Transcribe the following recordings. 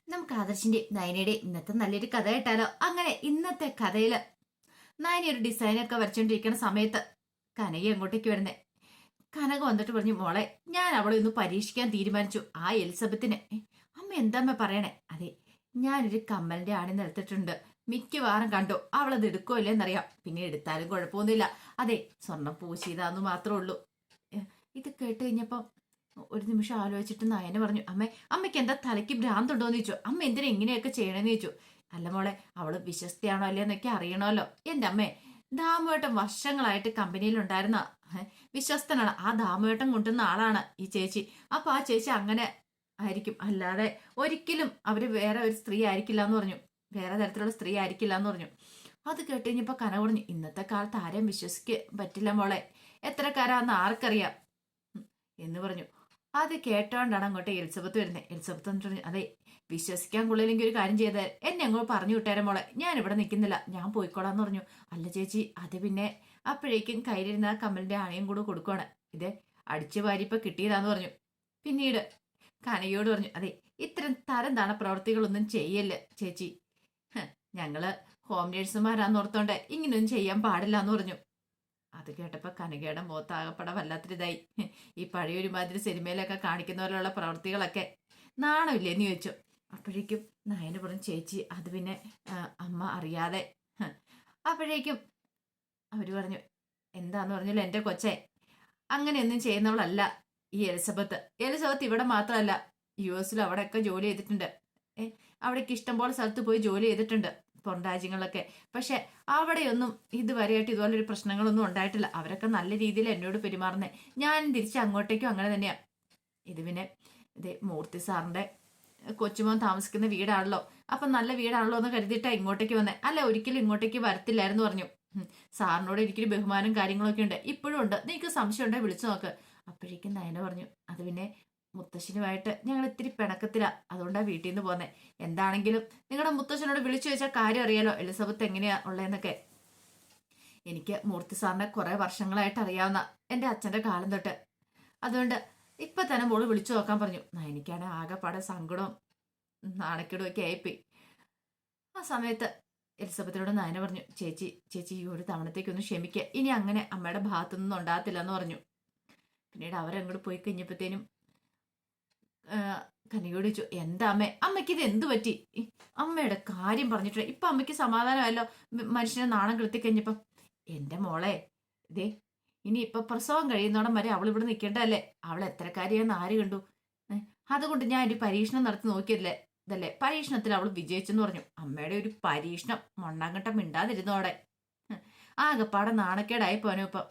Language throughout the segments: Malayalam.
നമുക്ക് ആദർശിന്റെയും നയനയുടെയും ഇന്നത്തെ നല്ലൊരു കഥ കേട്ടാലോ? അങ്ങനെ ഇന്നത്തെ കഥയില് നയന ഒരു ഡിസൈനൊക്കെ വരച്ചോണ്ടിരിക്കുന്ന സമയത്ത് കനക അങ്ങോട്ടേക്ക് വരുന്നേ. കനക വന്നിട്ട് പറഞ്ഞു, മോളെ ഞാൻ അവളെ ഒന്ന് പരീക്ഷിക്കാൻ തീരുമാനിച്ചു. ആ എലിസബത്തിനെ അമ്മ എന്താമ്മ പറയണേ? അതെ, ഞാനൊരു കമ്മലിന്റെ ആണി നിലത്തിട്ടുണ്ട്. മിക്കവാറും കണ്ടു അവളത് എടുക്കോ ഇല്ലെന്നറിയാം. പിന്നെ എടുത്താലും കുഴപ്പമൊന്നുമില്ല. അതെ, സ്വർണം പൂശിയതാന്ന് മാത്രമേ ഉള്ളൂ. ഇത് കേട്ട് കഴിഞ്ഞപ്പോ ഒരു നിമിഷം ആലോചിച്ചിട്ട് നയന പറഞ്ഞു, അമ്മയ്ക്ക് എന്താ തലയ്ക്ക് ഭ്രാന്തുണ്ടോന്ന് ചോദിച്ചു. അമ്മ എന്തിനാ ഇങ്ങനെയൊക്കെ ചെയ്യണമെന്ന് ചോദിച്ചു. അല്ല മോളെ, അവള് വിശ്വസ്തയാണോ അല്ലേന്നൊക്കെ അറിയണമല്ലോ. എന്റെ അമ്മേ, ദാമുവേട്ടൻ വർഷങ്ങളായിട്ട് കമ്പനിയിൽ ഉണ്ടായിരുന്ന വിശ്വസ്തനാണ്. ആ ദാമുവേട്ടൻ കൊണ്ടുവന്ന ആളാണ് ഈ ചേച്ചി. അപ്പൊ ആ ചേച്ചി അങ്ങനെ ആയിരിക്കും, അല്ലാതെ ഒരിക്കലും അവര് വേറെ ഒരു സ്ത്രീ ആയിരിക്കില്ല എന്ന് പറഞ്ഞു. വേറെ തരത്തിലുള്ള സ്ത്രീ ആയിരിക്കില്ല എന്ന് പറഞ്ഞു. അത് കേട്ടുകഴിഞ്ഞപ്പോ കന പറഞ്ഞു, ഇന്നത്തെ കാലത്ത് ആരെയും വിശ്വസിക്കാൻ പറ്റില്ല മോളെ. എത്രക്കാരാന്ന് ആർക്കറിയാം എന്ന് പറഞ്ഞു. അത് കേട്ടോണ്ടാണ് അങ്ങോട്ട് എലിസബത്ത് വരുന്നത്. എലിസബത്ത് എന്നിട്ട് പറഞ്ഞു, അതെ, വിശ്വസിക്കാൻ കൊള്ളില്ലെങ്കിൽ ഒരു കാര്യം ചെയ്താൽ എന്നെ അങ്ങോട്ട് പറഞ്ഞു വിട്ടേരെ മോളെ. ഞാൻ ഇവിടെ നിൽക്കുന്നില്ല, ഞാൻ പോയിക്കോളാന്ന് പറഞ്ഞു. അല്ല ചേച്ചി, അത് പിന്നെ അപ്പോഴേക്കും കയ്യിലിരുന്ന ആ കമ്മലിന്റെ ആണയും കൂടെ കൊടുക്കുവാണ്. ഇത് അടിച്ചു വാരിപ്പോ കിട്ടിയതാന്ന് പറഞ്ഞു. പിന്നീട് കനയോട് പറഞ്ഞു, അതെ, ഇത്തരം തരം താണ പ്രവർത്തികളൊന്നും ചെയ്യല്ല ചേച്ചി. ഞങ്ങള് ഹോം നേഴ്സുമാരാന്നോർത്തോണ്ട് ഇങ്ങനെയൊന്നും ചെയ്യാൻ പാടില്ല എന്ന് പറഞ്ഞു. അത് കേട്ടപ്പോ കനകയുടെ മുഖത്താകപ്പെടാൻ വല്ലാത്തൊരിതായി. ഈ പഴയൊരു മാതിരി സിനിമയിലൊക്കെ കാണിക്കുന്ന പോലെയുള്ള പ്രവൃത്തികളൊക്കെ നാണമില്ലേന്ന് ചോദിച്ചു. അപ്പോഴേക്കും നയന് പറഞ്ഞു, ചേച്ചി അത് പിന്നെ അമ്മ അറിയാതെ. അപ്പോഴേക്കും അവര് പറഞ്ഞു, എന്താന്ന് പറഞ്ഞല്ലോ എന്റെ കൊച്ചെ, അങ്ങനെയൊന്നും ചെയ്യുന്നവളല്ല ഈ എലിസബത്ത്. എലിസബത്ത് ഇവിടെ മാത്രമല്ല, US അവിടെയൊക്കെ ജോലി ചെയ്തിട്ടുണ്ട്. അവിടേക്ക് ഇഷ്ടംപോലെ സ്ഥലത്ത് പോയി ജോലി ചെയ്തിട്ടുണ്ട്, പുറം രാജ്യങ്ങളിലൊക്കെ. പക്ഷെ അവിടെയൊന്നും ഇതുവരെയായിട്ട് ഇതുപോലൊരു പ്രശ്നങ്ങളൊന്നും ഉണ്ടായിട്ടില്ല. അവരൊക്കെ നല്ല രീതിയിൽ എന്നോട് പെരുമാറുന്നേ. ഞാൻ തിരിച്ച് അങ്ങോട്ടേക്കും അങ്ങനെ തന്നെയാ. ഇത് പിന്നെ ഇതേ മൂർത്തി സാറിന്റെ കൊച്ചുമോൻ താമസിക്കുന്ന വീടാണല്ലോ, അപ്പൊ നല്ല വീടാണല്ലോ എന്ന് കരുതിയിട്ടാ ഇങ്ങോട്ടേക്ക് വന്നേ. അല്ല, ഒരിക്കലും ഇങ്ങോട്ടേക്ക് വരത്തില്ലായിരുന്നു പറഞ്ഞു. സാറിനോട് എനിക്കൊരു ബഹുമാനം കാര്യങ്ങളൊക്കെ ഉണ്ട്, ഇപ്പോഴും ഉണ്ട്. നിനക്ക് സംശയം ഉണ്ടെങ്കിൽ വിളിച്ചു നോക്ക്. അപ്പോഴേക്കും നയന പറഞ്ഞു, അത് പിന്നെ മുത്തശ്ശനുമായിട്ട് ഞങ്ങൾ ഇത്തിരി പിണക്കത്തിലാ, അതുകൊണ്ടാണ് വീട്ടിൽ നിന്ന് പോന്നെ. എന്താണെങ്കിലും നിങ്ങളുടെ മുത്തശ്ശനോട് വിളിച്ചു വെച്ചാൽ കാര്യം അറിയാലോ എലിസബത്ത് എങ്ങനെയാ ഉള്ളതെന്നൊക്കെ. എനിക്ക് മൂർത്തി സാറിനെ കുറെ വർഷങ്ങളായിട്ട് അറിയാവുന്ന, എൻ്റെ അച്ഛൻ്റെ കാലം തൊട്ട്. അതുകൊണ്ട് ഇപ്പൊ തന്നെ മോള് വിളിച്ചു നോക്കാൻ പറഞ്ഞു. എനിക്കാണ് ആകെപ്പാടെ സങ്കടവും നാണക്കേടും ഒക്കെ ആയിപ്പോയി. ആ സമയത്ത് എലിസബത്തിനോട് നയന പറഞ്ഞു, ചേച്ചി ചേച്ചി ഈ ഒരു തവണത്തേക്കൊന്ന് ക്ഷമിക്കുക, ഇനി അങ്ങനെ അമ്മയുടെ ഭാഗത്തുനിന്നും ഉണ്ടാകത്തില്ല എന്ന് പറഞ്ഞു. പിന്നീട് അവരങ്ങോട്ട് പോയി കഴിഞ്ഞപ്പോഴത്തേനും കനികയോട് ചോദിച്ചു, എന്താ അമ്മയ്ക്ക് ഇത് എന്തു പറ്റി? അമ്മയുടെ കാര്യം പറഞ്ഞിട്ട് ഇപ്പൊ അമ്മയ്ക്ക് സമാധാനമല്ലോ, മനുഷ്യനെ നാണം കെടുത്തി കഴിഞ്ഞപ്പോ. എന്റെ മോളെ, ഇതേ ഇനി ഇപ്പൊ പ്രസവം കഴിയുന്നോടം വരെ അവൾ ഇവിടെ നിൽക്കേണ്ടതല്ലേ? അവൾ എത്രക്കാരിയാന്ന് ആര് കണ്ടു? അതുകൊണ്ട് ഞാൻ ഒരു പരീക്ഷണം നടത്തി നോക്കിയതല്ലേ, ഇതല്ലേ പരീക്ഷണത്തിൽ അവൾ വിജയിച്ചെന്ന് പറഞ്ഞു. അമ്മയുടെ ഒരു പരീക്ഷണം മണ്ണാങ്കട്ടം മിണ്ടാതിരുന്നോടെ. ആകെപ്പാടെ നാണക്കേടായി പോനു ഇപ്പൊ.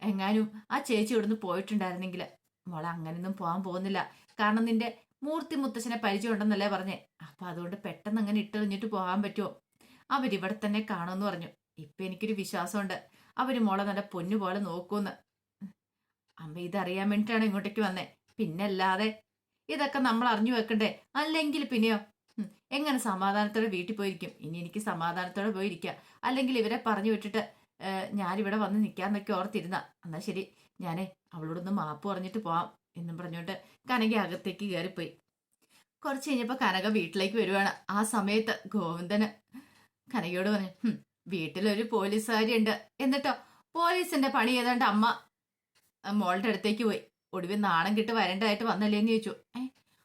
എങ്ങാനും ആ ചേച്ചി ഇവിടുന്ന് പോയിട്ടുണ്ടായിരുന്നെങ്കിൽ. മോളെ അങ്ങനെയൊന്നും പോകാൻ പോകുന്നില്ല, കാരണം നിന്റെ മൂർത്തി മുത്തശ്ശനെ പരിചയം ഉണ്ടെന്നല്ലേ പറഞ്ഞേ. അപ്പൊ അതുകൊണ്ട് പെട്ടെന്ന് അങ്ങനെ ഇട്ടെറിഞ്ഞിട്ട് പോകാൻ പറ്റുമോ? അവരിവിടെ തന്നെ കാണുമെന്ന് പറഞ്ഞു. ഇപ്പൊ എനിക്കൊരു വിശ്വാസമുണ്ട്, അവര് മോളെ നല്ല പൊന്നു പോലെ നോക്കൂന്ന്. അമ്മ ഇതറിയാൻ വേണ്ടിയിട്ടാണ് ഇങ്ങോട്ടേക്ക് വന്നേ, പിന്നല്ലാതെ ഇതൊക്കെ നമ്മൾ അറിഞ്ഞു വെക്കണ്ടേ? അല്ലെങ്കിൽ പിന്നെയോ എങ്ങനെ സമാധാനത്തോടെ വീട്ടിൽ പോയിരിക്കും? ഇനി എനിക്ക് സമാധാനത്തോടെ പോയിരിക്കുക, അല്ലെങ്കിൽ ഇവരെ പറഞ്ഞു വിട്ടിട്ട് ഞാനിവിടെ വന്ന് നിൽക്കാന്നൊക്കെ ഓർത്തിരുന്ന. എന്നാ ശരി, ഞാനേ അവളോടൊന്ന് മാപ്പ് പറഞ്ഞിട്ട് പോവാം എന്നും പറഞ്ഞുകൊണ്ട് കനക അകത്തേക്ക് കയറിപ്പോയി. കുറച്ച് കഴിഞ്ഞപ്പോ കനക വീട്ടിലേക്ക് വരുവാണ്. ആ സമയത്ത് ഗോവിന്ദന് കനകയോട് പറഞ്ഞു, വീട്ടിലൊരു പോലീസുകാരി ഉണ്ട്. എന്നിട്ടോ പോലീസിന്റെ പണി ഏതാണ്ട് അമ്മ മോളുടെ അടുത്തേക്ക് പോയി. ഒടുവിൽ നാണം കിട്ട് വരേണ്ടതായിട്ട് വന്നല്ലേന്ന് ചോദിച്ചു.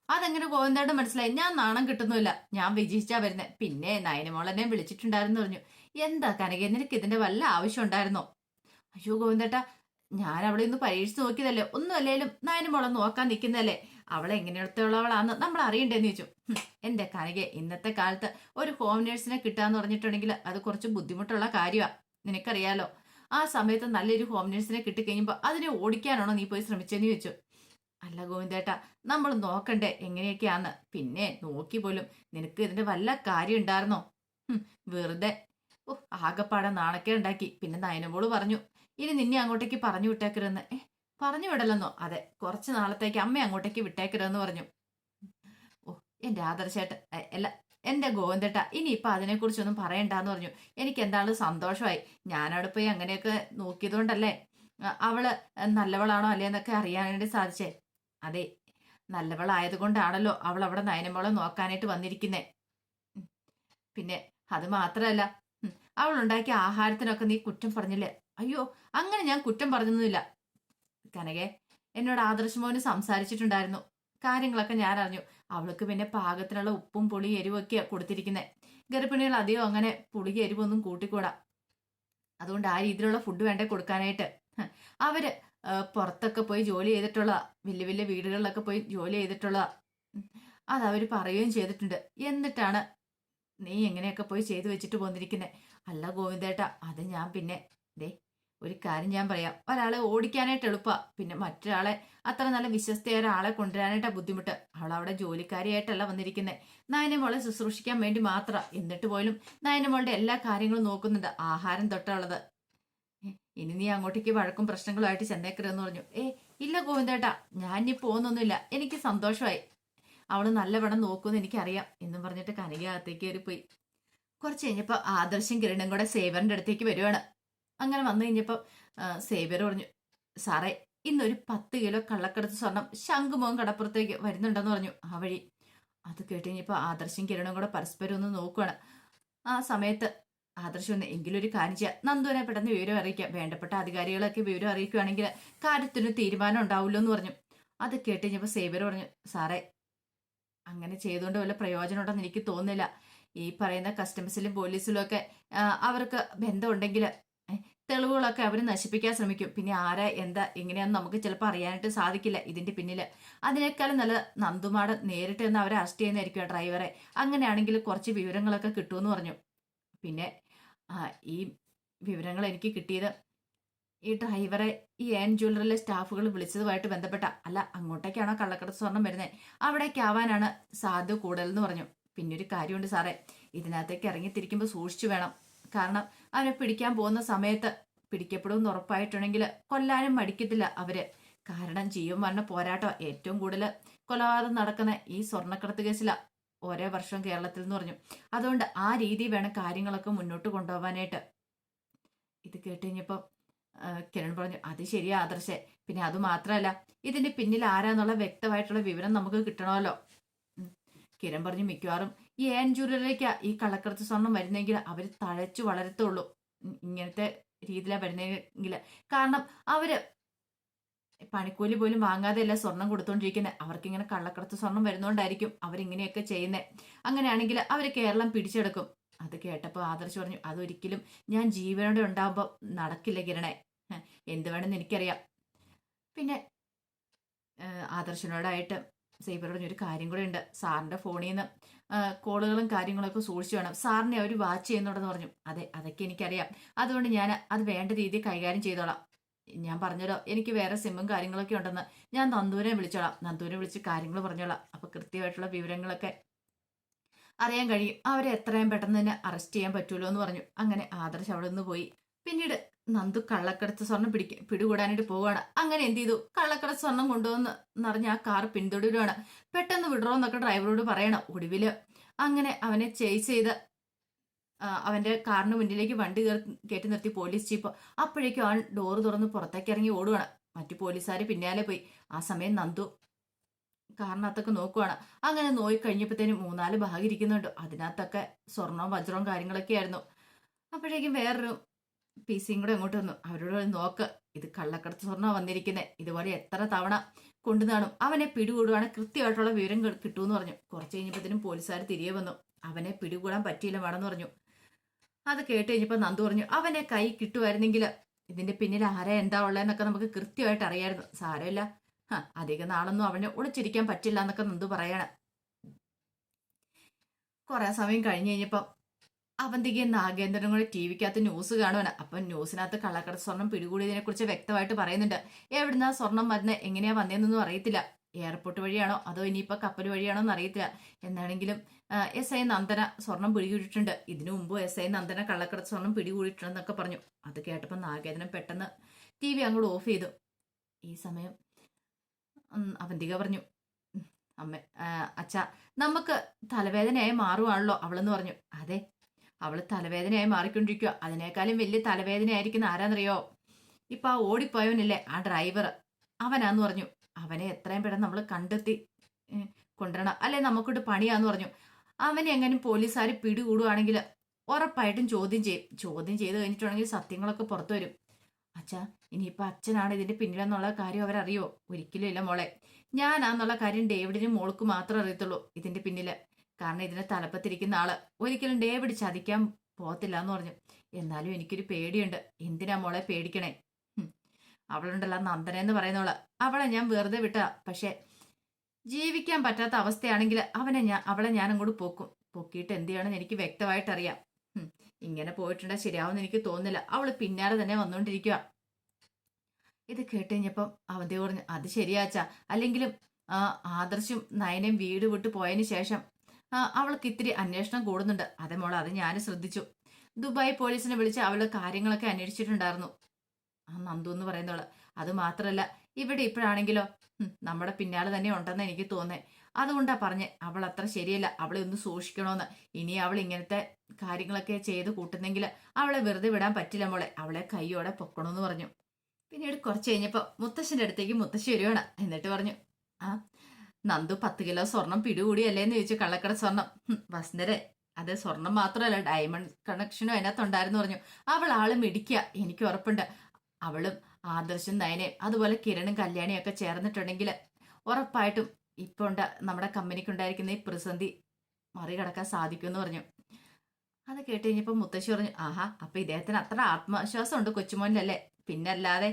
അതെങ്ങനെ ഗോവിന്ദേട്ടൻ മനസ്സിലായി? ഞാൻ നാണം കിട്ടുന്നില്ല, ഞാൻ വിജയിച്ചാ വരുന്നേ. പിന്നെ നയനമോളെന്നെ വിളിച്ചിട്ടുണ്ടായിരുന്നു പറഞ്ഞു. എന്താ കനക, നിനക്ക് ഇതിന്റെ വല്ല ആവശ്യം ഉണ്ടായിരുന്നോ? അയ്യോ ഗോവിന്ദേട്ടാ, ഞാൻ അവളെ ഒന്ന് പരീക്ഷിച്ച് നോക്കിയതല്ലേ, ഒന്നും അല്ലേലും നയനമോളെ നോക്കാൻ നിൽക്കുന്നതല്ലേ, അവളെ എങ്ങനെയുള്ളവളാന്ന് നമ്മൾ അറിയണ്ടേന്ന് ചോദിച്ചു. എന്റെ കനകെ, ഇന്നത്തെ കാലത്ത് ഒരു ഹോം നേഴ്സിനെ കിട്ടാന്ന് പറഞ്ഞിട്ടുണ്ടെങ്കിൽ അത് കുറച്ച് ബുദ്ധിമുട്ടുള്ള കാര്യമാണ്, നിനക്കറിയാലോ. ആ സമയത്ത് നല്ലൊരു ഹോം നേഴ്സിനെ കിട്ടിക്കഴിയുമ്പോൾ അതിനെ ഓടിക്കാനാണോ നീ പോയി ശ്രമിച്ചെന്ന് ചോദിച്ചു. അല്ല ഗോവിന്ദേട്ടാ, നമ്മൾ നോക്കണ്ടേ എങ്ങനെയൊക്കെയാന്ന്? പിന്നെ നോക്കി പോലും നിനക്ക് ഇതിന്റെ വല്ല കാര്യം ഉണ്ടായിരുന്നോ? വെറുതെ ആകെപ്പാടെ നാണക്കേ ഉണ്ടാക്കി. പിന്നെ നയനമോള് പറഞ്ഞു, ഇനി നിന്നെ അങ്ങോട്ടേക്ക് പറഞ്ഞു വിട്ടേക്കരുതെന്ന്. പറഞ്ഞു വിടലെന്നോ? അതെ, കുറച്ച് നാളത്തേക്ക് അമ്മ അങ്ങോട്ടേക്ക് വിട്ടേക്കരുതെന്ന് പറഞ്ഞു. ഓ, എന്റെ ആദർശേട്ട അല്ല, എന്റെ ഗോവിന്ദേട്ട, ഇനിയിപ്പൊ അതിനെക്കുറിച്ചൊന്നും പറയണ്ടെന്ന് പറഞ്ഞു. എനിക്ക് എന്താണ് സന്തോഷമായി. ഞാനവിടെ പോയി അങ്ങനെയൊക്കെ നോക്കിയതുകൊണ്ടല്ലേ അവള് നല്ലവളാണോ അല്ലേന്നൊക്കെ അറിയാൻ വേണ്ടി സാധിച്ചേ. അതെ, നല്ലവളായതുകൊണ്ടാണല്ലോ അവൾ അവിടെ നയനമോളെ നോക്കാനായിട്ട് വന്നിരിക്കുന്നേ. പിന്നെ അത് മാത്രമല്ല, അവൾ ഉണ്ടാക്കിയ ആഹാരത്തിനൊക്കെ നീ കുറ്റം പറഞ്ഞില്ലേ? അയ്യോ, അങ്ങനെ ഞാൻ കുറ്റം പറഞ്ഞൊന്നുമില്ല കനകെ. എന്നോട് ആദർശമോന് സംസാരിച്ചിട്ടുണ്ടായിരുന്നു, കാര്യങ്ങളൊക്കെ ഞാൻ അറിഞ്ഞു. അവൾക്ക് പിന്നെ പാകത്തിനുള്ള ഉപ്പും പുളി എരിവൊക്കെയാ കൊടുത്തിരിക്കുന്നത്. ഗർഭിണികൾ അധികം അങ്ങനെ പുളി എരിവൊന്നും കൂട്ടിക്കൂടാ. അതുകൊണ്ട് ആ രീതിയിലുള്ള ഫുഡ് വേണ്ടേ കൊടുക്കാനായിട്ട്. അവര് പുറത്തൊക്കെ പോയി ജോലി ചെയ്തിട്ടുള്ള, വലിയ വലിയ വീടുകളിലൊക്കെ പോയി ജോലി ചെയ്തിട്ടുള്ള, അതവര് പറയുകയും ചെയ്തിട്ടുണ്ട്. എന്നിട്ടാണ് നീ എങ്ങനെയൊക്കെ പോയി ചെയ്തു വെച്ചിട്ട് പോന്നിരിക്കുന്നത്? അല്ല ഗോവിന്ദേട്ടാ, അത് ഞാൻ പിന്നെ ദേ ഒരു കാര്യം ഞാൻ പറയാം. ഒരാളെ ഓടിക്കാനായിട്ട് എളുപ്പ, പിന്നെ മറ്റൊരാളെ അത്ര നല്ല വിശ്വസ്തയായ ഒരാളെ കൊണ്ടുവരാനായിട്ടാ ബുദ്ധിമുട്ട്. അവൾ അവിടെ ജോലിക്കാരിയായിട്ടല്ല വന്നിരിക്കുന്നത്, നയനമോളെ ശുശ്രൂഷിക്കാൻ വേണ്ടി മാത്രം. എന്നിട്ട് പോലും നയനമോളുടെ എല്ലാ കാര്യങ്ങളും നോക്കുന്നുണ്ട്, ആഹാരം തൊട്ടുള്ളത്. ഇനി നീ അങ്ങോട്ടേക്ക് വഴക്കും പ്രശ്നങ്ങളുമായിട്ട് ചെന്നേക്കരുതെന്ന് പറഞ്ഞു. ഇല്ല ഗോവിന്ദേട്ടാ, ഞാൻ ഇനി പോകുന്നൊന്നുമില്ല, എനിക്ക് സന്തോഷമായി. അവള് നല്ലവണ്ണം നോക്കുമെന്ന് എനിക്കറിയാം എന്നും പറഞ്ഞിട്ട് കനക അകത്തേക്ക് കയറിപ്പോയി. കുറച്ച് കഴിഞ്ഞപ്പോ ആദർശം കിരണും കൂടെ സേവറിന്റെ അടുത്തേക്ക് വരുവാണ്. അങ്ങനെ വന്നു കഴിഞ്ഞപ്പോ സേവ്യർ പറഞ്ഞു, സാറേ ഇന്നൊരു 10 കിലോ കള്ളക്കടത്ത് സ്വർണം ശംഖുമോഹൻ കടപ്പുറത്തേക്ക് വരുന്നുണ്ടെന്ന് പറഞ്ഞു ആ വഴി. അത് കേട്ട് കഴിഞ്ഞപ്പോ ആദർശം കിരണും കൂടെ പരസ്പരം ഒന്ന് നോക്കുവാണ്. ആ സമയത്ത് ആദർശം ഒന്ന് എങ്കിലും ഒരു കാര്യം ചെയ്യാം, നന്ദുവിനെ പെട്ടെന്ന് വിവരം അറിയിക്കാം, വേണ്ടപ്പെട്ട അധികാരികളൊക്കെ വിവരം അറിയിക്കുകയാണെങ്കിൽ കാര്യത്തിന് തീരുമാനം ഉണ്ടാവില്ലോ എന്ന് പറഞ്ഞു. അത് കേട്ട് കഴിഞ്ഞപ്പോ സേവ്യർ പറഞ്ഞു, സാറേ അങ്ങനെ ചെയ്തുകൊണ്ട് വല്ല പ്രയോജനം ഉണ്ടെന്ന് എനിക്ക് തോന്നുന്നില്ല. ഈ പറയുന്ന കസ്റ്റംസിലും പോലീസിലും ഒക്കെ അവർക്ക് ബന്ധമുണ്ടെങ്കിൽ തെളിവുകളൊക്കെ അവർ നശിപ്പിക്കാൻ ശ്രമിക്കും. പിന്നെ ആരാ എന്താ എങ്ങനെയാന്ന് നമുക്ക് ചിലപ്പോൾ അറിയാനായിട്ട് സാധിക്കില്ല ഇതിന്റെ പിന്നിൽ. അതിനേക്കാളും നല്ല നന്ദുമാട് നേരിട്ട് എന്ന് അവരെ അറസ്റ്റ് ചെയ്യുന്നതായിരിക്കും ഡ്രൈവറെ. അങ്ങനെയാണെങ്കിൽ കുറച്ച് വിവരങ്ങളൊക്കെ കിട്ടുമെന്ന് പറഞ്ഞു. പിന്നെ ഈ വിവരങ്ങൾ എനിക്ക് കിട്ടിയത് ഈ ഡ്രൈവറെ ഈ ഏൻ ജ്വല്ലറിലെ സ്റ്റാഫുകൾ വിളിച്ചതുമായിട്ട് ബന്ധപ്പെട്ട, അല്ല അങ്ങോട്ടേക്കാണോ കള്ളക്കടത്ത് സ്വർണം വരുന്നത്, അവിടേക്കാവാനാണ് സാധ്യത കൂടുതലെന്ന് പറഞ്ഞു. പിന്നെ ഒരു കാര്യമുണ്ട് സാറേ, ഇതിനകത്തേക്ക് ഇറങ്ങിത്തിരിക്കുമ്പോൾ സൂക്ഷിച്ചു വേണം. കാരണം അവനെ പിടിക്കാൻ പോകുന്ന സമയത്ത് പിടിക്കപ്പെടുമെന്ന് ഉറപ്പായിട്ടുണ്ടെങ്കിൽ കൊല്ലാനും മടിക്കത്തില്ല അവര്. കാരണം ജീവൻ മരണ പോരാട്ടം ഏറ്റവും കൂടുതൽ കൊലപാതകം നടക്കുന്ന ഈ സ്വർണ്ണക്കടത്ത് കേസില ഓരോ വർഷവും കേരളത്തിൽ എന്ന് പറഞ്ഞു. അതുകൊണ്ട് ആ രീതി വേണം കാര്യങ്ങളൊക്കെ മുന്നോട്ട് കൊണ്ടുപോകാനായിട്ട്. ഇത് കേട്ട് കഴിഞ്ഞപ്പോ കിരൺ പറഞ്ഞു, അത് ശരിയാ ആദർശേ, പിന്നെ അത് മാത്രമല്ല ഇതിന്റെ പിന്നിൽ ആരാന്നുള്ള വ്യക്തമായിട്ടുള്ള വിവരം നമുക്ക് കിട്ടണമല്ലോ. കിരൺ പറഞ്ഞു, മിക്കവാറും ഈ ഏൻ ജ്വല്ലറിലേക്കാ ഈ കള്ളക്കടത്ത് സ്വർണം വരുന്നെങ്കിൽ അവർ തഴച്ചു വളരത്തുള്ളൂ. ഇങ്ങനത്തെ രീതിയിലാണ് വരുന്നെങ്കിൽ. കാരണം അവര് പണിക്കൂലി പോലും വാങ്ങാതെയല്ല സ്വർണം കൊടുത്തോണ്ടിരിക്കുന്നത്. അവർക്കിങ്ങനെ കള്ളക്കടത്ത് സ്വർണം വരുന്നോണ്ടായിരിക്കും അവരിങ്ങനെയൊക്കെ ചെയ്യുന്നത്. അങ്ങനെയാണെങ്കിൽ അവര് കേരളം പിടിച്ചെടുക്കും. അത് കേട്ടപ്പോൾ ആദർശ് പറഞ്ഞു, അതൊരിക്കലും ഞാൻ ജീവനോടെ ഉണ്ടാകുമ്പോൾ നടക്കില്ല കിരണേ, എന്ത് വേണമെന്ന് എനിക്കറിയാം. പിന്നെ ആദർശനോടായിട്ട് സൈബർ പറഞ്ഞൊരു കാര്യം കൂടെ ഉണ്ട്, സാറിന്റെ ഫോണിൽ നിന്ന് കോളുകളും കാര്യങ്ങളൊക്കെ സൂക്ഷിച്ചു വേണം, സാറിനെ അവർ വാച്ച് ചെയ്യുന്നുണ്ടെന്ന് പറഞ്ഞു. അതെ, അതൊക്കെ എനിക്കറിയാം, അതുകൊണ്ട് ഞാൻ അത് വേണ്ട രീതിയിൽ കൈകാര്യം ചെയ്തോളാം. ഞാൻ പറഞ്ഞല്ലോ എനിക്ക് വേറെ സിമ്മും കാര്യങ്ങളൊക്കെ ഉണ്ടെന്ന്, ഞാൻ നന്ദൂരെ വിളിച്ചോളാം, നന്ദൂരെ വിളിച്ച് കാര്യങ്ങൾ പറഞ്ഞോളാം. അപ്പൊ കൃത്യമായിട്ടുള്ള വിവരങ്ങളൊക്കെ അറിയാൻ കഴിയും, അവരെ എത്രയും പെട്ടെന്ന് തന്നെ അറസ്റ്റ് ചെയ്യാൻ പറ്റുമല്ലോ എന്ന് പറഞ്ഞു. അങ്ങനെ ആദർശ് അവിടെ നിന്ന് പോയി. പിന്നീട് നന്ദു കള്ളക്കടത്ത് സ്വർണം പിടികൂടാനായിട്ട് പോവുകയാണ്. അങ്ങനെ എന്ത് ചെയ്തു, കള്ളക്കടത്ത് സ്വർണം കൊണ്ടുവന്ന് നിറഞ്ഞ ആ കാർ പിന്തുടരുവാണ്. പെട്ടെന്ന് വിടറോന്നൊക്കെ ഡ്രൈവറോട് പറയണം. ഒടുവില് അങ്ങനെ അവനെ ചേസ് ചെയ്ത് അവന്റെ കാറിന് മുന്നിലേക്ക് വണ്ടി കയറ്റി നിർത്തി പോലീസ് ജീപ്പ്. അപ്പോഴേക്കും അവൻ ഡോറ് തുറന്ന് പുറത്തേക്ക് ഇറങ്ങി ഓടുവാണ്. മറ്റു പോലീസുകാർ പിന്നാലെ പോയി. ആ സമയം നന്ദു കാറിനകത്തൊക്കെ നോക്കുവാണ്. അങ്ങനെ നോയി കഴിഞ്ഞപ്പോഴത്തേനും 3-4 ബാഗ് ഇരിക്കുന്നുണ്ട്. അതിനകത്തൊക്കെ സ്വർണവും വജ്രവും കാര്യങ്ങളൊക്കെ ആയിരുന്നു. അപ്പോഴേക്കും വേറൊരു പിസിയും കൂടെ അങ്ങോട്ട് വന്നു. അവരോട് നോക്ക്, ഇത് കള്ളക്കടത്ത് സ്വർണ്ണം വന്നിരിക്കുന്നത്, ഇതുപോലെ എത്ര തവണ കൊണ്ടു കാണും, അവനെ പിടികൂടുവാണ് കൃത്യമായിട്ടുള്ള വിവരം കിട്ടുമെന്ന് പറഞ്ഞു. കുറച്ച് കഴിഞ്ഞപ്പോഴത്തേനും പോലീസുകാർ തിരികെ വന്നു. അവനെ പിടികൂടാൻ പറ്റിയില്ല വേണമെന്ന് പറഞ്ഞു. അത് കേട്ട് കഴിഞ്ഞപ്പോൾ നന്ദു പറഞ്ഞു, അവനെ കൈ കിട്ടുമായിരുന്നെങ്കിൽ ഇതിന്റെ പിന്നിൽ ആരാ എന്താ ഉള്ളതെന്നൊക്കെ നമുക്ക് കൃത്യമായിട്ട് അറിയായിരുന്നു. സാരമില്ല, അധികം നാളൊന്നും അവന് ഒളിച്ചിരിക്കാൻ പറ്റില്ല എന്നൊക്കെ നന്ദു പറയാണ്. കുറെ സമയം കഴിഞ്ഞ് കഴിഞ്ഞപ്പം അവന്തികയും നാഗേന്ദ്രനും കൂടെ ടി വിക്കകത്ത് ന്യൂസ് കാണുവാണ്. അപ്പം ന്യൂസിനകത്ത് കള്ളക്കടത്ത് സ്വർണം പിടികൂടിയതിനെ കുറിച്ച് വ്യക്തമായിട്ട് പറയുന്നുണ്ട്. എവിടുന്നാ സ്വർണം വരുന്നത്, എങ്ങനെയാ വന്നതെന്നൊന്നും അറിയത്തില്ല. എയർപോർട്ട് വഴിയാണോ അതോ ഇനിയിപ്പോൾ കപ്പൽ വഴിയാണോ എന്ന് അറിയത്തില്ല. എന്നാണെങ്കിലും SI നന്ദന സ്വർണം പിടികൂടിയിട്ടുണ്ട്. ഇതിനു മുമ്പ് SI നന്ദന കള്ളക്കടത്ത് സ്വർണം പിടികൂടിയിട്ടുണ്ടെന്നൊക്കെ പറഞ്ഞു. അത് കേട്ടപ്പോൾ നാഗേന്ദ്രൻ പെട്ടെന്ന് TV അങ്ങോട്ട് ഓഫ് ചെയ്തു. ഈ സമയം അവന്തിക പറഞ്ഞു, അമ്മ അച്ഛ നമുക്ക് തലവേദനയായി മാറുവാണല്ലോ അവളെന്ന് പറഞ്ഞു. അതെ, അവള് തലവേദനയായി മാറിക്കൊണ്ടിരിക്കുക. അതിനേക്കാളും വലിയ തലവേദനയായിരിക്കുന്ന ആരാന്നറിയോ, ഇപ്പൊ ആ ഓടിപ്പോയവനില്ലേ ആ ഡ്രൈവർ, അവനാന്ന് പറഞ്ഞു. അവനെ എത്രയും പെട്ടെന്ന് നമ്മൾ കണ്ടെത്തി കൊണ്ടുവരണം, അല്ലെ നമുക്കിട്ട് പണിയാന്ന് പറഞ്ഞു. അവനെ എങ്ങനെയും പോലീസുകാർ പിടികൂടുവാണെങ്കിൽ ഉറപ്പായിട്ടും ചോദ്യം ചെയ്യും. ചോദ്യം ചെയ്ത് കഴിഞ്ഞിട്ടുണ്ടെങ്കിൽ സത്യങ്ങളൊക്കെ പുറത്തു വരും. അച്ഛാ, ഇനിയിപ്പോൾ അച്ഛനാണ് ഇതിന്റെ പിന്നിലെന്നുള്ള കാര്യം അവരറിയോ? ഒരിക്കലും ഇല്ല മോളെ. ഞാനാന്നുള്ള കാര്യം ഡേവിഡിനും മോൾക്ക് മാത്രമേ അറിയത്തുള്ളൂ ഇതിന്റെ പിന്നില്. കാരണം ഇതിന്റെ തലപ്പത്തിരിക്കുന്ന ആള് ഒരിക്കലും ഡേവിഡ് ചതിക്കാൻ പോകത്തില്ല എന്ന് പറഞ്ഞു. എന്നാലും എനിക്കൊരു പേടിയുണ്ട്. എന്തിനാ മോളെ പേടിക്കണേ? അവളുണ്ടല്ലോ നന്ദന എന്ന് പറയുന്നവള്, അവളെ ഞാൻ വെറുതെ വിട്ട. പക്ഷെ ജീവിക്കാൻ പറ്റാത്ത അവസ്ഥയാണെങ്കിൽ അവളെ ഞാൻ അങ്ങോട്ട് പൊക്കിയിട്ട് എന്ത് ചെയ്യണമെന്ന് എനിക്ക് വ്യക്തമായിട്ട് അറിയാം. ഇങ്ങനെ പോയിട്ടുണ്ടെങ്കിൽ ശരിയാവുമെന്ന് എനിക്ക് തോന്നുന്നില്ല. അവള് പിന്നാലെ തന്നെ വന്നുകൊണ്ടിരിക്കുക. ഇത് കേട്ട് കഴിഞ്ഞപ്പം അവന്തി പറഞ്ഞു, അത് ശരിയാച്ചാ. അല്ലെങ്കിലും ആദർശും നയനയും വീട് വിട്ട് പോയതിന് ശേഷം അവൾക്ക് ഇത്തിരി അന്വേഷണം കൂടുന്നുണ്ട്. അതേ മോളെ, അത് ഞാൻ ശ്രദ്ധിച്ചു. ദുബായ് പോലീസിനെ വിളിച്ച് അവള് കാര്യങ്ങളൊക്കെ അന്വേഷിച്ചിട്ടുണ്ടായിരുന്നു, ആ നന്ദു എന്ന് പറയുന്നവള്. അത് മാത്രല്ല, ഇവിടെ ഇപ്പോഴാണെങ്കിലോ നമ്മുടെ പിന്നാലെ തന്നെ ഉണ്ടെന്ന് എനിക്ക് തോന്നേ. അതുകൊണ്ടാ പറഞ്ഞേ അവൾ അത്ര ശരിയല്ല, അവളെ ഒന്ന് സൂക്ഷിക്കണോന്ന്. ഇനി അവൾ ഇങ്ങനത്തെ കാര്യങ്ങളൊക്കെ ചെയ്ത് കൂട്ടുന്നെങ്കിൽ അവളെ വെറുതെ വിടാൻ പറ്റില്ല മോളെ. അവളെ കൈയോടെ പൊക്കണമെന്ന് പറഞ്ഞു. പിന്നീട് കുറച്ച് കഴിഞ്ഞപ്പോൾ മുത്തശ്ശന്റെ അടുത്തേക്ക് മുത്തശ്ശി വരുവാണ്. എന്നിട്ട് പറഞ്ഞു, ആ നന്ദു 10 കിലോ സ്വർണം പിടികൂടിയല്ലേന്ന് ചോദിച്ചു. കള്ളക്കട സ്വർണം. വസുന്ധരെ, അത് സ്വർണം മാത്രമല്ല, ഡയമണ്ട് കണക്ഷനും അതിനകത്തുണ്ടായിരുന്നു പറഞ്ഞു. അവൾ ആള് മിടിക്കുക, എനിക്ക് ഉറപ്പുണ്ട്. അവളും ആദർശും നയനയും അതുപോലെ കിരണും കല്യാണിയും ഒക്കെ ചേർന്നിട്ടുണ്ടെങ്കിൽ ഉറപ്പായിട്ടും ഇപ്പൊ നമ്മുടെ കമ്പനിക്ക് ഉണ്ടായിരിക്കുന്ന ഈ പ്രതിസന്ധി മറികടക്കാൻ സാധിക്കുമെന്ന് പറഞ്ഞു. അത് കേട്ട് കഴിഞ്ഞപ്പോ മുത്തശ്ശി പറഞ്ഞു, ആഹാ, അപ്പൊ ഇദ്ദേഹത്തിന് അത്ര ആത്മവിശ്വാസം ഉണ്ട് കൊച്ചുമോനിലല്ലേ? പിന്നല്ലാതെ.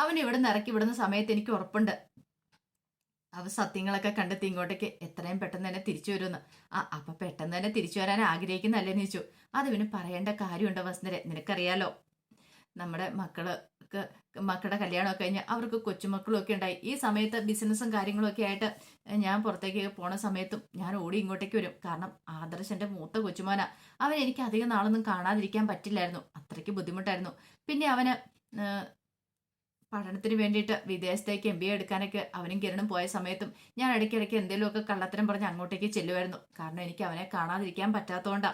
അവൻ ഇവിടെ നിന്ന് ഇറക്കി വിടുന്ന സമയത്ത് എനിക്ക് ഉറപ്പുണ്ട് അവ സത്യങ്ങളൊക്കെ കണ്ടെത്തി ഇങ്ങോട്ടേക്ക് എത്രയും പെട്ടെന്ന് തന്നെ തിരിച്ചു വരുമെന്ന്. അപ്പൊ പെട്ടെന്ന് തന്നെ തിരിച്ചു വരാൻ ആഗ്രഹിക്കുന്നല്ലേന്ന് ചോദിച്ചു. അത് പിന്നെ പറയേണ്ട കാര്യമുണ്ടോ വസുന്ധരെ? നിനക്കറിയാലോ, നമ്മുടെ മക്കളുടെ കല്യാണമൊക്കെ കഴിഞ്ഞ് അവർക്ക് കൊച്ചുമക്കളും ഒക്കെ ഉണ്ടായി. ഈ സമയത്ത് ബിസിനസ്സും കാര്യങ്ങളും ഒക്കെ ആയിട്ട് ഞാൻ പുറത്തേക്ക് പോണ സമയത്തും ഞാൻ ഓടി ഇങ്ങോട്ടേക്ക് വരും. കാരണം ആദർശന്റെ മൂത്ത കൊച്ചുമോനാ. അവൻ എനിക്ക് അധികം നാളൊന്നും കാണാതിരിക്കാൻ പറ്റില്ലായിരുന്നു, അത്രയ്ക്ക് ബുദ്ധിമുട്ടായിരുന്നു. പിന്നെ അവന് പഠനത്തിന് വേണ്ടിയിട്ട് വിദേശത്തേക്ക് MBA എടുക്കാനൊക്കെ അവനും കിരണും പോയ സമയത്തും ഞാൻ ഇടയ്ക്കിടയ്ക്ക് എന്തെങ്കിലുമൊക്കെ കള്ളത്തരം പറഞ്ഞ് അങ്ങോട്ടേക്ക് ചെല്ലുമായിരുന്നു. കാരണം എനിക്ക് അവനെ കാണാതിരിക്കാൻ പറ്റാത്തതുകൊണ്ടാ.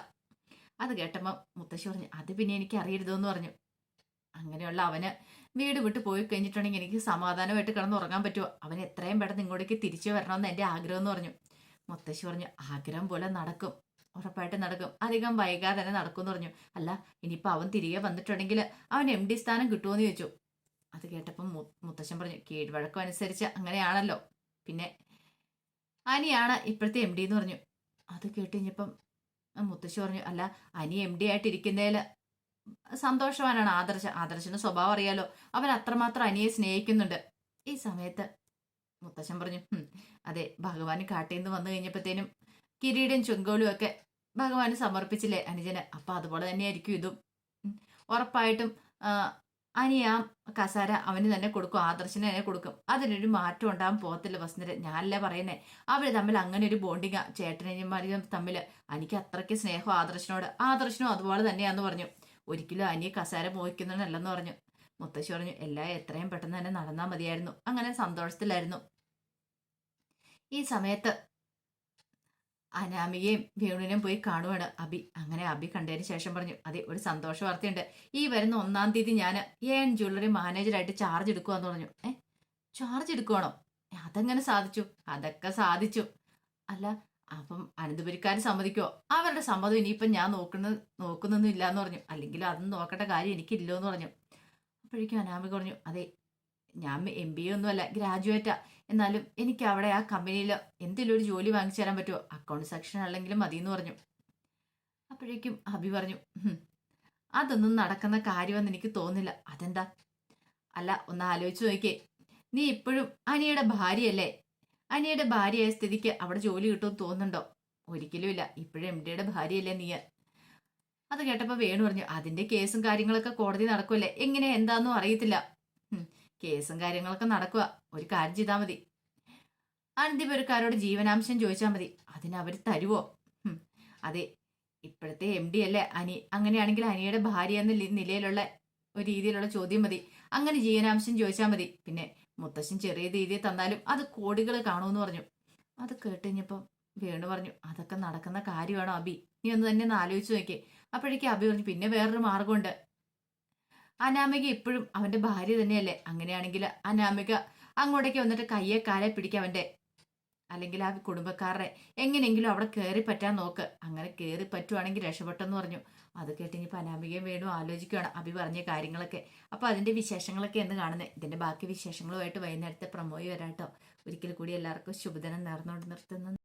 അത് കേട്ടപ്പോൾ മുത്തശ്ശി പറഞ്ഞു, അത് പിന്നെ എനിക്ക് അറിയരുതെന്ന് പറഞ്ഞു. അങ്ങനെയുള്ള അവന് വീട് വിട്ട് പോയി കഴിഞ്ഞിട്ടുണ്ടെങ്കിൽ എനിക്ക് സമാധാനമായിട്ട് കിടന്ന് ഉറങ്ങാൻ പറ്റുമോ? അവൻ എത്രയും പെട്ടെന്ന് ഇങ്ങോട്ടേക്ക് തിരിച്ചു വരണമെന്ന് എൻ്റെ ആഗ്രഹം എന്ന് പറഞ്ഞു. മുത്തശ്ശി പറഞ്ഞു, ആഗ്രഹം പോലെ നടക്കും, ഉറപ്പായിട്ട് നടക്കും, അധികം വൈകാതെ തന്നെ നടക്കും എന്ന് പറഞ്ഞു. അല്ല, ഇനിയിപ്പോൾ അവൻ തിരികെ വന്നിട്ടുണ്ടെങ്കിൽ അവൻ MD സ്ഥാനം കിട്ടുമോയെന്ന് ചോദിച്ചു. അത് കേട്ടപ്പം മുത്തശ്ശൻ പറഞ്ഞു, കീഴ്വഴക്കം അനുസരിച്ച് അങ്ങനെയാണല്ലോ, പിന്നെ അനിയാണ് ഇപ്പോഴത്തെ MD എന്ന് പറഞ്ഞു. അത് കേട്ട് കഴിഞ്ഞപ്പം മുത്തശ്ശി പറഞ്ഞു, അല്ല, അനി MD ആയിട്ടിരിക്കുന്നതിൽ സന്തോഷവാനാണ് ആദർശന് സ്വഭാവം അറിയാലോ, അവൻ അത്രമാത്രം അനിയെ സ്നേഹിക്കുന്നുണ്ട്. ഈ സമയത്ത് മുത്തശ്ശൻ പറഞ്ഞു, അതെ, ഭഗവാന് കാട്ടിൽ നിന്ന് വന്നു കഴിഞ്ഞപ്പോഴത്തേനും കിരീടം ചുങ്കോലും ഒക്കെ ഭഗവാന് സമർപ്പിച്ചില്ലേ അനുജന്? അപ്പൊ അതുപോലെ തന്നെയായിരിക്കും ഇതും. ഉറപ്പായിട്ടും അനിയ കസാര അവന് തന്നെ കൊടുക്കും, ആദർശന് തന്നെ കൊടുക്കും. അതിനൊരു മാറ്റം ഉണ്ടാകാൻ പോകത്തില്ല വസുന്ധര. ഞാനല്ലേ പറയുന്നേ, അവര് തമ്മിൽ അങ്ങനെ ഒരു ബോണ്ടിങ്ങാ, ചേട്ടനന്മാരും തമ്മിൽ. എനിക്ക് അത്രയ്ക്ക് സ്നേഹം ആദർശനോട്, ആദർശനും അതുപോലെ തന്നെയാന്ന് പറഞ്ഞു. ഒരിക്കലും അനിയെ കസാര മോഹിക്കുന്നതല്ലെന്ന് പറഞ്ഞു. മുത്തശ്ശി പറഞ്ഞു, എല്ലാം എത്രയും പെട്ടെന്ന് തന്നെ നടന്നാൽ മതിയായിരുന്നു. അങ്ങനെ സന്തോഷത്തിലായിരുന്നു. ഈ സമയത്ത് അനാമികയും വേണുവിനെയും പോയി കാണുവാണ് അബി. അങ്ങനെ അബി കണ്ടതിന് ശേഷം പറഞ്ഞു, അതെ, ഒരു സന്തോഷ വാർത്തയുണ്ട്. ഈ വരുന്ന 1-ാം തീയതി ഞാൻ AN ജ്വല്ലറി മാനേജറായിട്ട് ചാർജ് എടുക്കുവാന്ന് പറഞ്ഞു. ചാർജ് എടുക്കുവാണോ? അതെങ്ങനെ സാധിച്ചു? അതൊക്കെ സാധിച്ചു. അല്ല, അപ്പം അനന്തപുരിക്കാർ സമ്മതിക്കോ? അവരുടെ സമ്മതം ഇനിയിപ്പം ഞാൻ നോക്കുന്നൊന്നും ഇല്ലാന്ന് പറഞ്ഞു. അല്ലെങ്കിൽ അതൊന്നും നോക്കേണ്ട കാര്യം എനിക്കില്ലോ എന്ന് പറഞ്ഞു. അപ്പോഴേക്കും അനാമിക പറഞ്ഞു, അതെ, ഞാൻ MBA ഒന്നുമല്ല, ഗ്രാജുവേറ്റാ. എന്നാലും എനിക്ക് അവിടെ ആ കമ്പനിയിൽ എന്തെങ്കിലും ഒരു ജോലി വാങ്ങിച്ചു തരാൻ പറ്റുമോ? അക്കൗണ്ട് സെക്ഷൻ അല്ലെങ്കിലും മതി എന്ന് പറഞ്ഞു. അപ്പോഴേക്കും അഭി പറഞ്ഞു, അതൊന്നും നടക്കുന്ന കാര്യമെന്ന് എനിക്ക് തോന്നില്ല. അതെന്താ? അല്ല, ഒന്ന് ആലോചിച്ച് നോക്കിയേ, നീ ഇപ്പോഴും അനിയുടെ ഭാര്യയല്ലേ? അനിയുടെ ഭാര്യയായ സ്ഥിതിക്ക് അവിടെ ജോലി കിട്ടുമെന്ന് തോന്നുന്നുണ്ടോ? ഒരിക്കലും ഇല്ല. ഇപ്പോഴും MDയുടെ ഭാര്യയല്ലേ നീ? അത് കേട്ടപ്പോൾ വേണു പറഞ്ഞു, അതിന്റെ കേസും കാര്യങ്ങളൊക്കെ കോടതി നടക്കുമല്ലേ, എങ്ങനെ എന്താണെന്നും അറിയത്തില്ല. കേസും കാര്യങ്ങളൊക്കെ നടക്കുക. ഒരു കാര്യം ചെയ്താൽ മതി, അനന്തപുരക്കാരോട് ജീവനാംശം ചോദിച്ചാൽ മതി, അതിന് അവർ തരുവോ? അതെ, ഇപ്പോഴത്തെ MD അല്ലേ അനി. അങ്ങനെയാണെങ്കിൽ അനിയുടെ ഭാര്യ എന്ന നിലയിലുള്ള ഒരു രീതിയിലുള്ള ചോദ്യം മതി. അങ്ങനെ ജീവനാംശം ചോദിച്ചാൽ മതി. പിന്നെ മുത്തശ്ശൻ ചെറിയ രീതിയിൽ തന്നാലും അത് കോടികൾ കാണുമെന്ന് പറഞ്ഞു. അത് കേട്ടുകഴിഞ്ഞപ്പോൾ വേണു പറഞ്ഞു, അതൊക്കെ നടക്കുന്ന കാര്യമാണോ അബി? നീ ഒന്ന് തന്നെ ഒന്ന് ആലോചിച്ച് നോക്കിയേ. അപ്പോഴേക്കും അബി പറഞ്ഞു, പിന്നെ വേറൊരു മാർഗമുണ്ട്. അനാമിക ഇപ്പോഴും അവന്റെ ഭാര്യ തന്നെയല്ലേ? അങ്ങനെയാണെങ്കിൽ അനാമിക അങ്ങോട്ടേക്ക് വന്നിട്ട് കയ്യെ കാലെ പിടിക്കുക അവന്റെ. അല്ലെങ്കിൽ ആ കുടുംബക്കാരുടെ എങ്ങനെയെങ്കിലും അവിടെ കയറി പറ്റാൻ നോക്ക്. അങ്ങനെ കയറി പറ്റുവാണെങ്കിൽ രക്ഷപ്പെട്ടെന്ന് പറഞ്ഞു. അത് കേട്ട് ഇനിയിപ്പോൾ അനാമികയും വേണു ആലോചിക്കുകയാണ് അഭി പറഞ്ഞ കാര്യങ്ങളൊക്കെ. അപ്പോൾ അതിന്റെ വിശേഷങ്ങളൊക്കെ എന്ന് കാണുന്നത്. ഇതിന്റെ ബാക്കി വിശേഷങ്ങളുമായിട്ട് വൈകുന്നേരത്തെ പ്രമോയി വരാട്ടോ. ഒരിക്കൽ കൂടി എല്ലാവർക്കും ശുഭദിനം നേർന്നുകൊണ്ട് നിർത്തുന്നു.